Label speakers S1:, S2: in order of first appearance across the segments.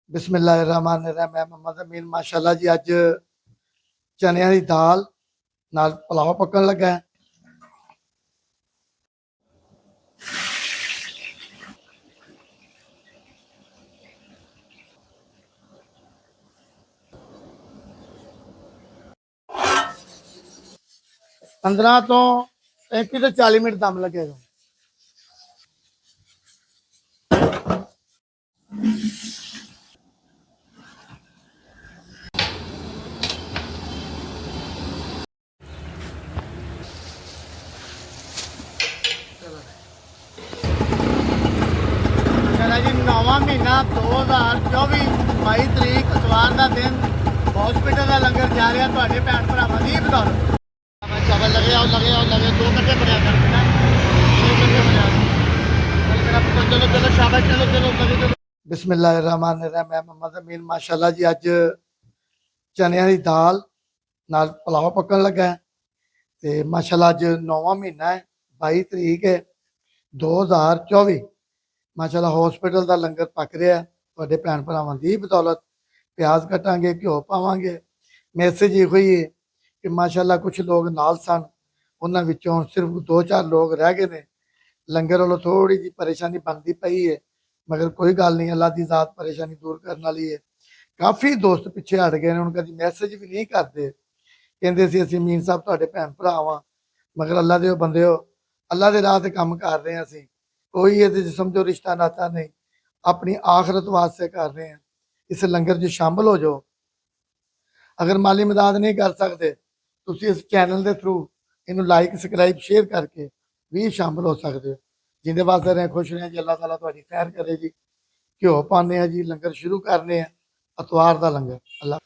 S1: बिस्मिल्लाहिर्रहमानिर्रहीम। मैं मोहम्मद अमीन। माशाल्लाह जी अज चनिया की दाल नाल पुलाव पकन लगा है। पंद्रह तो 35 तो 40 मिनट दम लगेगा। चला जी 9वां महीना 2024 22 तरीक इतवार का दिन हॉस्पिटल का लंगर जा रहा थोड़े भैन भरावां दी बदौलत। चावल लगे आओ लगे आओ लगे 2 घंटे बनया कर देना 2 घंटे बनया चलो चलो शाबाश चलो चलो लगे चलो। बिस्मिल्लाहिर्रहमानिर्रहीम। मैं मोहम्मद अमीन। माशाल्लाह जी अज चनिया की दाल नाल पुलाव पकन लगा है। ते माशाल्लाह अज 9वां महीना है 22 तरीक है 2024। माशाल्लाह हॉस्पिटल का लंगर पक रहा है थोड़े भैन भरावां दी बदौलत। प्याज कटांगे घ्यो पावांगे। मैसेज यो ही है कि माशाल्लाह कुछ लोग नाल सन उन्हां विचों सिर्फ 2-4 लोग रह गए ने। लंगर वालों थोड़ी जी परेशानी बनती पई है मगर कोई गल नहीं, अल्लाह की जात परेशानी दूर करने वाली है। काफ़ी दोस्त पिछे हट गए ने, हुण कदी मैसेज भी नहीं करते, कहते सी असीं मीन साहब तुहाडे भैन भरा वां मगर अल्लाह दे बंदेओ अल्लाह दे राह ते काम कर रहे हैं। असीं कोई ये समझो रिश्ता नाता नहीं, अपनी आखरत वास्ते कर रहे हैं। इस लंगर च शामिल हो जाओ। अगर माली मदद नहीं कर सकते तुसीं इस चैनल के थ्रू इनू लाइक सबसक्राइब शेयर करके भी शामिल हो सकते हो। जिंदे वास्ते रहें खुश रहें जी। अल्लाह ताला तुहाडी खैर करे जी। घ्यो पाने जी लंगर शुरू करने अतवार का लंगर। अल्लाह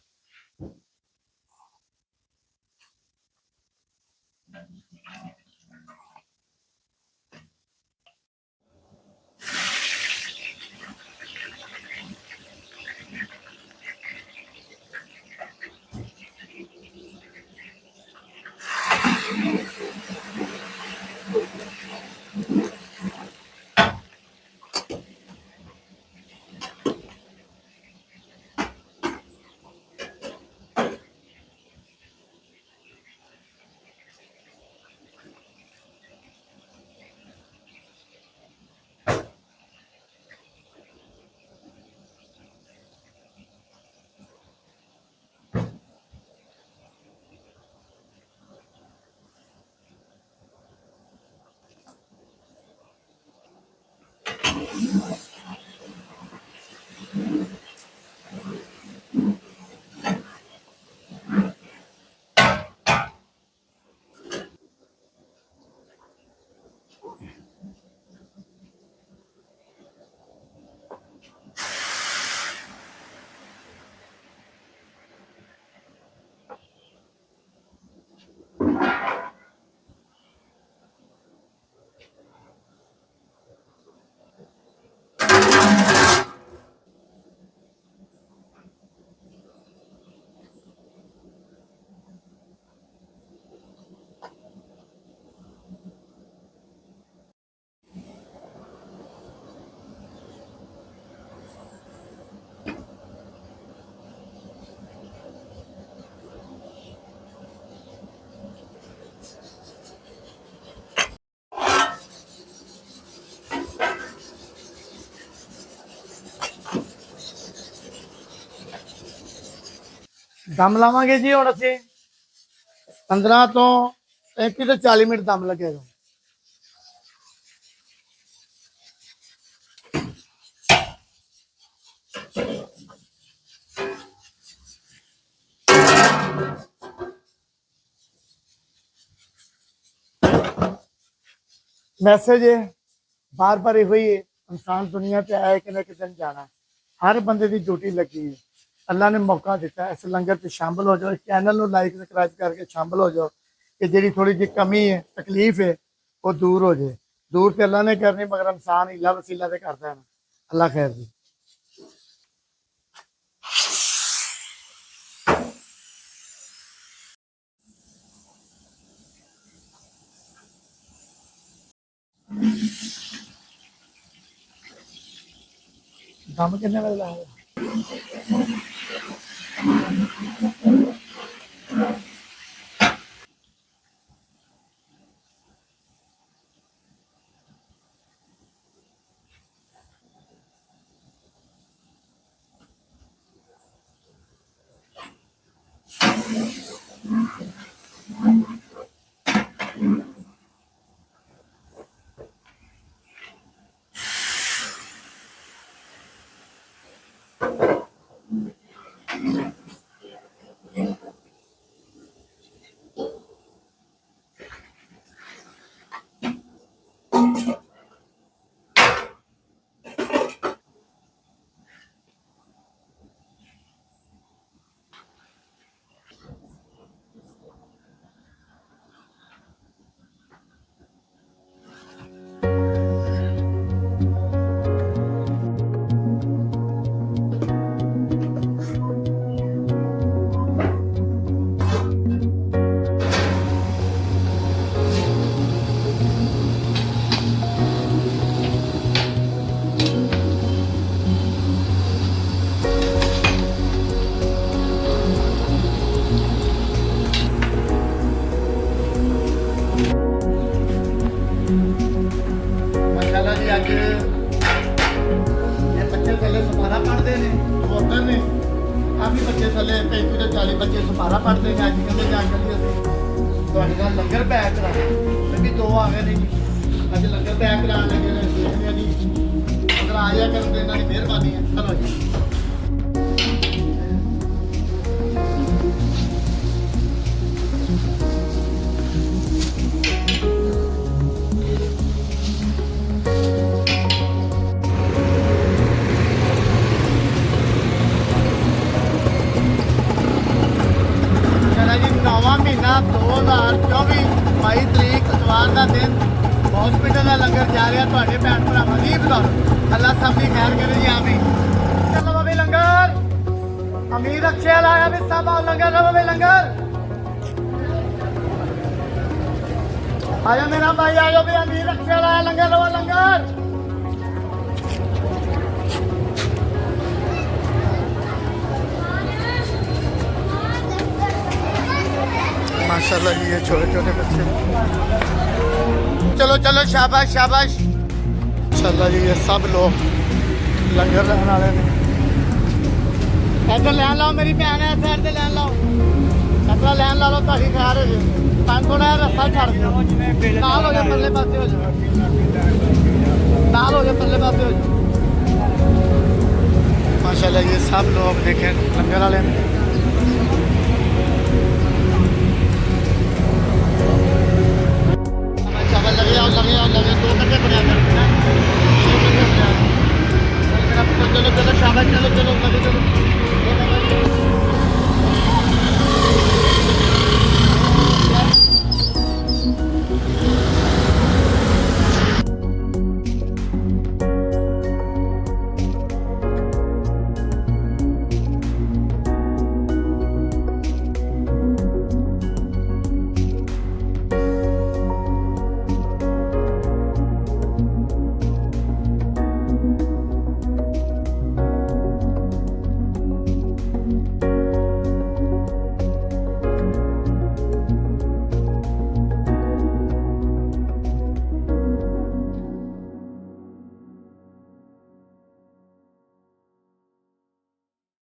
S1: दम लावांगे जी। हुण असीं 15 तो 35 तो 40 मिनट दम लगेगा। मैसेज है बार बार यो ही है, इंसान दुनिया पे आया कि किसी दिन जाना है। हर बंदे की ड्यूटी लगी है। अल्लाह ने मौका दिता है, इस लंगर से शामिल हो जाओ। इस चैनल को लाइक सबसक्राइब करके शामिल हो जाओ कि जी थोड़ी जी कमी है तकलीफ है वो दूर हो जाए। दूर तो अल्लाह ने करनी मगर इंसान हीला वसीला से करता है ना। अल्लाह खैर जी। दम कितने बजे लाया? ਮਾਸ਼ਾਅੱਲਾ ਜੀ ਅੱਜ ਇਹ ਬੱਚੇ ਥੱਲੇ ਸਪਾਰਾ ਪੜ੍ਹਦੇ ਨੇ ਉਧਰ ਨੇ ਕਾਫੀ ਬੱਚੇ ਥੱਲੇ 35 ਤੋਂ 40 ਬੱਚੇ ਸਪਾਰਾ ਪੜ੍ਹਦੇ ਨੇ। ਅੱਜ ਕਹਿੰਦੇ ਜਾ ਕੇ ਅਸੀਂ ਤੁਹਾਡੇ ਨਾਲ ਲੰਗਰ ਪੈਕ ਕਰਾ ਤੇ ਵੀ ਦੋ ਆ ਗਏ ਨੇ ਜੀ। ਅੱਜ ਲੰਗਰ ਪੈਕ ਕਰਾਉਣ ਲੱਗੇ ਨੇ। ਦੇਖਦੇ ਆ ਜੀ ਅਗਰ ਆ ਜਾ ਕਰਨ ਦੇ ਇਹਨਾਂ ਦੀ ਮਿਹਰਬਾਨੀ ਹੈ। ਚਲੋ ਜੀ ਨੌਵਾਂ ਮਹੀਨਾ 2024 22 ਤਰੀਕ ਇਤਵਾਰ ਦਾ ਦਿਨ ਹਸਪੀਟਲ ਦਾ ਲੰਗਰ ਜਾ ਰਿਹਾ ਤੁਹਾਡੇ ਭੈਣ ਭਰਾਵਾਂ ਦੀ ਬਦੌਲਤ। ਅੱਲਾਹ ਸਭ ਦੀ ਖੈਰ ਕਰੇ ਜੀ ਆਮੀਨ। ਚਲੋ ਬਾਬੇ ਲੰਗਰ ਅਮੀਰ ਅਕਸ਼ੇ ਲਾਇਆ ਵੀ ਸਭ ਆਓ ਲੰਗਰ ਲਓ ਬਾਬੇ ਲੰਗਰ। ਆਇਆ ਮੇਰਾ ਭਾਈ ਆਇਓ ਵੀ ਅਮੀਰ ਅਕਸ਼ੇ ਲਾਇਆ ਲੰਗਰ ਲਓ ਲੰਗਰ। माशाल्लाह जी ये छोटे छोटे बच्चे। चलो चलो शाबाश शाबाश। माशाल्लाह जी ये सब लोग लंगर रहने वाले ने। इधर लैन लाओ मेरी भैन है साइड से लैन लाओ। इधर लैन ला लो ताकि खैर हो जाए। पान थोड़ा रास्ता छड़ दो नाल हो जाए परले पासे हो जाए नाल हो जाए परले पासे हो जाए। माशाल्लाह ये सब लोग देखें लंगर वाले ने। लगे 2 घंटे बढ़िया कर चलो चलो शाबाश चलो चलो लगे चलो।